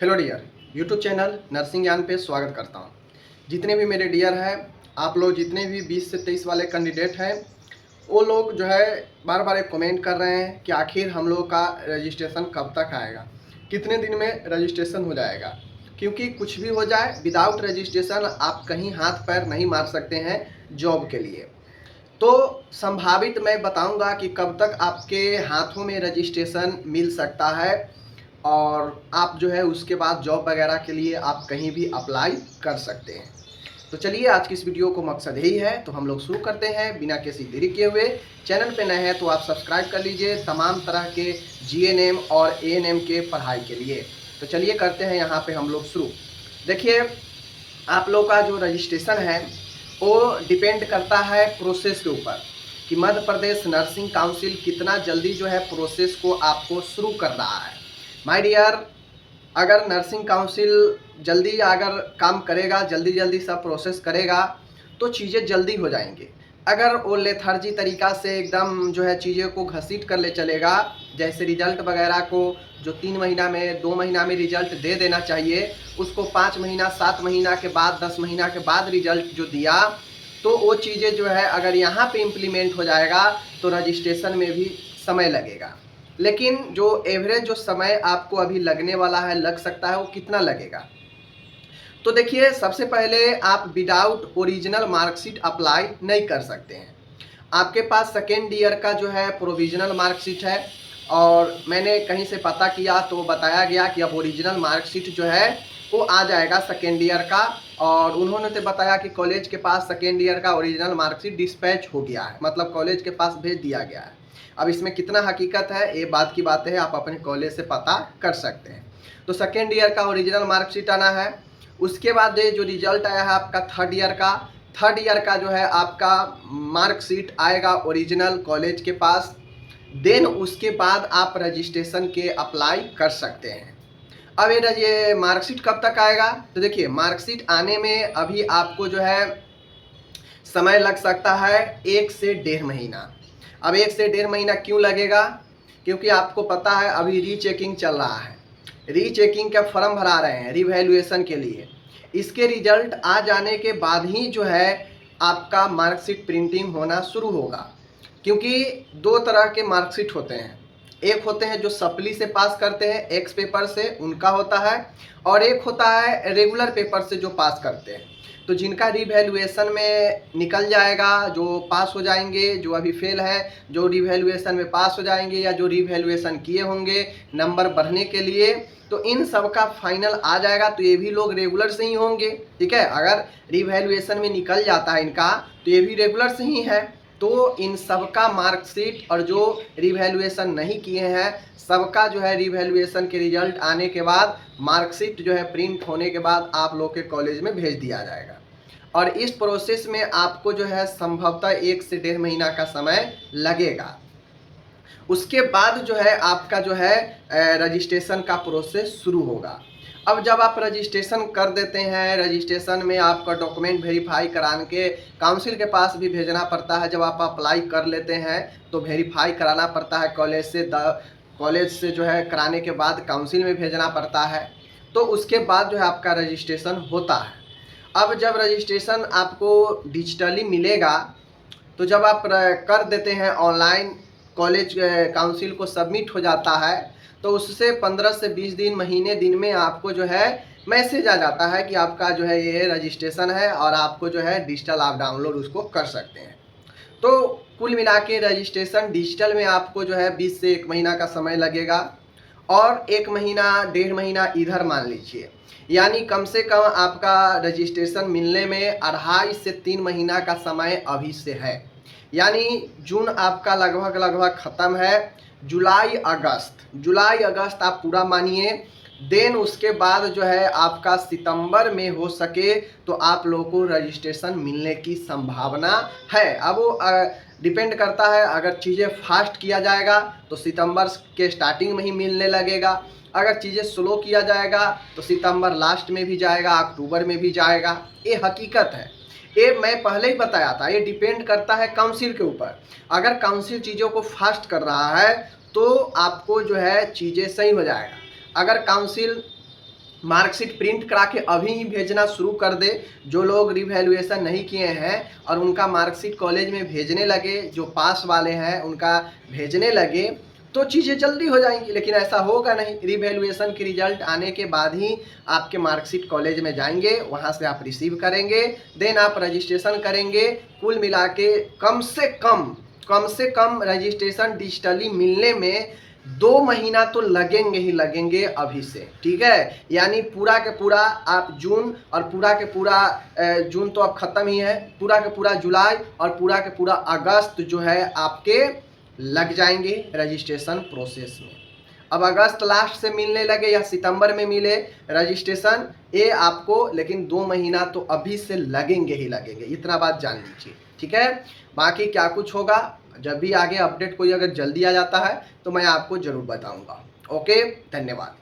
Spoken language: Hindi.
Hello dear, YouTube channel nursing Gyan पे स्वागत करता हूँ। जितने भी मेरे डियर हैं, आप लोग जितने भी 20 से 23 वाले कैंडिडेट हैं, वो लोग जो है बार बार एक कमेंट कर रहे हैं कि आखिर हम लोग का रजिस्ट्रेशन कब तक आएगा, कितने दिन में रजिस्ट्रेशन हो जाएगा। क्योंकि कुछ भी हो जाए, विदाउट रजिस्ट्रेशन आप कहीं हाथ पैर नहीं मार सकते हैं जॉब के लिए। तो संभावित मैं बताऊंगा कि कब तक आपके हाथों में रजिस्ट्रेशन मिल सकता है और आप जो है उसके बाद जॉब वगैरह के लिए आप कहीं भी अप्लाई कर सकते हैं। तो चलिए, आज की इस वीडियो को मकसद यही है, तो हम लोग शुरू करते हैं बिना किसी देरी किए हुए। चैनल पे नए हैं तो आप सब्सक्राइब कर लीजिए तमाम तरह के जीएनएम और एएनएम के पढ़ाई के लिए। तो चलिए करते हैं यहाँ पे हम लोग शुरू। देखिए, आप लोग का जो रजिस्ट्रेशन है वो डिपेंड करता है प्रोसेस के ऊपर कि मध्य प्रदेश नर्सिंग काउंसिल कितना जल्दी जो है प्रोसेस को आपको शुरू कर रहा है। माय डियर, अगर नर्सिंग काउंसिल जल्दी अगर काम करेगा, जल्दी जल्दी सब प्रोसेस करेगा तो चीज़ें जल्दी हो जाएंगी। अगर वो लेथर्जी तरीका से एकदम जो है चीज़ें को घसीट कर ले चलेगा, जैसे रिजल्ट वगैरह को जो 3 महीना में 2 महीना में रिजल्ट दे देना चाहिए, उसको 5 महीना 7 महीना के बाद 10 महीना के बाद रिजल्ट जो दिया, तो वो चीज़ें जो है अगर यहाँ पे इम्प्लीमेंट हो जाएगा तो रजिस्ट्रेशन में भी समय लगेगा। लेकिन जो एवरेज जो समय आपको अभी लगने वाला है, लग सकता है, वो कितना लगेगा? तो देखिए, सबसे पहले आप विदाउट ओरिजिनल मार्कशीट अप्लाई नहीं कर सकते हैं। आपके पास सेकेंड ईयर का जो है प्रोविजनल मार्कशीट है, और मैंने कहीं से पता किया तो बताया गया कि अब ओरिजिनल मार्कशीट जो है वो आ जाएगा सेकेंड ईयर का। और उन्होंने तो बताया कि कॉलेज के पास सेकेंड ईयर का ओरिजिनल मार्कशीट डिस्पैच हो गया है, मतलब कॉलेज के पास भेज दिया गया है। अब इसमें कितना हकीकत है, ये बात की बातें हैं, आप अपने कॉलेज से पता कर सकते हैं। तो सेकेंड ईयर का ओरिजिनल मार्कशीट आना है। उसके बाद ये जो रिजल्ट आया है आपका थर्ड ईयर का जो है आपका मार्कशीट आएगा ओरिजिनल कॉलेज के पास। देन उसके बाद आप रजिस्ट्रेशन के अप्लाई कर सकते हैं। अब ये मार्कशीट कब तक आएगा? तो देखिए, मार्कशीट आने में अभी आपको जो है समय लग सकता है 1 से 1.5 महीना। अब 1 से 1.5 महीना क्यों लगेगा? क्योंकि आपको पता है अभी रीचेकिंग चल रहा है, रीचेकिंग का फॉर्म भरा रहे हैं रिवैल्यूएशन के लिए। इसके रिजल्ट आ जाने के बाद ही जो है आपका मार्कशीट प्रिंटिंग होना शुरू होगा। क्योंकि 2 तरह के मार्कशीट होते हैं, एक होते हैं जो सप्ली से पास करते हैं, एक्स पेपर से, उनका होता है, और एक होता है रेगुलर पेपर से जो पास करते हैं। तो जिनका रिवैल्यूएशन में निकल जाएगा, जो पास हो जाएंगे, जो अभी फेल है, जो रिवैल्यूएशन में पास हो जाएंगे या जो रिवैल्यूएशन किए होंगे नंबर बढ़ने के लिए, तो इन सब का फाइनल आ जाएगा। तो ये भी लोग रेगुलर से ही होंगे, ठीक है। अगर रिवैल्यूएशन में निकल जाता है इनका तो ये भी रेगुलर से ही है। तो इन सबका मार्कशीट और जो रिवैल्यूएशन नहीं किए हैं सबका जो है रिवैल्यूएशन के रिजल्ट आने के बाद मार्कशीट जो है प्रिंट होने के बाद आप लोग के कॉलेज में भेज दिया जाएगा। और इस प्रोसेस में आपको जो है संभवतः 1 से 1.5 महीना का समय लगेगा। उसके बाद जो है आपका जो है रजिस्ट्रेशन का प्रोसेस शुरू होगा। अब जब आप रजिस्ट्रेशन कर देते हैं, रजिस्ट्रेशन में आपका डॉक्यूमेंट वेरीफाई कराने के काउंसिल के पास भी भेजना पड़ता है। जब आप अप्लाई कर लेते हैं तो वेरीफाई कराना पड़ता है कॉलेज से जो है कराने के बाद काउंसिल में भेजना पड़ता है। तो उसके बाद जो है आपका रजिस्ट्रेशन होता है। अब जब रजिस्ट्रेशन आपको डिजिटली मिलेगा, तो जब आप कर देते हैं ऑनलाइन, कॉलेज काउंसिल को सबमिट हो जाता है, तो उससे 15 से 20 दिन, महीने दिन में आपको जो है मैसेज आ जाता है कि आपका जो है ये रजिस्ट्रेशन है और आपको जो है डिजिटल आप डाउनलोड उसको कर सकते हैं। तो कुल मिला के रजिस्ट्रेशन डिजिटल में आपको जो है 20 से 1 महीना का समय लगेगा, और 1 महीना 1.5 महीना इधर मान लीजिए, यानी कम से कम आपका रजिस्ट्रेशन मिलने में 2.5 से 3 महीना का समय अभी से है। यानी जून आपका लगभग ख़त्म है, जुलाई अगस्त आप पूरा मानिए। देन उसके बाद जो है आपका सितंबर में हो सके तो आप लोगों को रजिस्ट्रेशन मिलने की संभावना है। अब वो डिपेंड करता है, अगर चीज़ें फास्ट किया जाएगा तो सितंबर के स्टार्टिंग में ही मिलने लगेगा, अगर चीज़ें स्लो किया जाएगा तो सितंबर लास्ट में भी जाएगा, अक्टूबर में भी जाएगा। ये हकीकत है, ये मैं पहले ही बताया था। ये डिपेंड करता है काउंसिल के ऊपर। अगर काउंसिल चीज़ों को फास्ट कर रहा है तो आपको जो है चीज़ें सही हो जाएगा। अगर काउंसिल मार्कशीट प्रिंट करा के अभी ही भेजना शुरू कर दे। जो लोग रिवैल्यूएशन नहीं किए हैं और उनका मार्कशीट कॉलेज में भेजने लगे, जो पास वाले हैं उनका भेजने लगे, तो चीज़ें जल्दी हो जाएंगी। लेकिन ऐसा होगा नहीं, रिवैल्यूएशन की रिजल्ट आने के बाद ही आपके मार्कशीट कॉलेज में जाएंगे, वहाँ से आप रिसीव करेंगे, देन आप रजिस्ट्रेशन करेंगे। कुल मिला के कम से कम रजिस्ट्रेशन डिजिटली मिलने में 2 महीना तो लगेंगे ही लगेंगे अभी से, ठीक है। यानी पूरा के पूरा आप जून और पूरा के पूरा जून तो अब ख़त्म ही है, पूरा के पूरा जुलाई और पूरा के पूरा अगस्त जो है आपके लग जाएंगे रजिस्ट्रेशन प्रोसेस में। अब अगस्त लास्ट से मिलने लगे या सितंबर में मिले रजिस्ट्रेशन, ये आपको लेकिन 2 महीना तो अभी से लगेंगे ही लगेंगे, इतना बात जान लीजिए, ठीक है। बाकी क्या कुछ होगा, जब भी आगे अपडेट कोई अगर जल्दी आ जाता है तो मैं आपको ज़रूर बताऊंगा। ओके, धन्यवाद।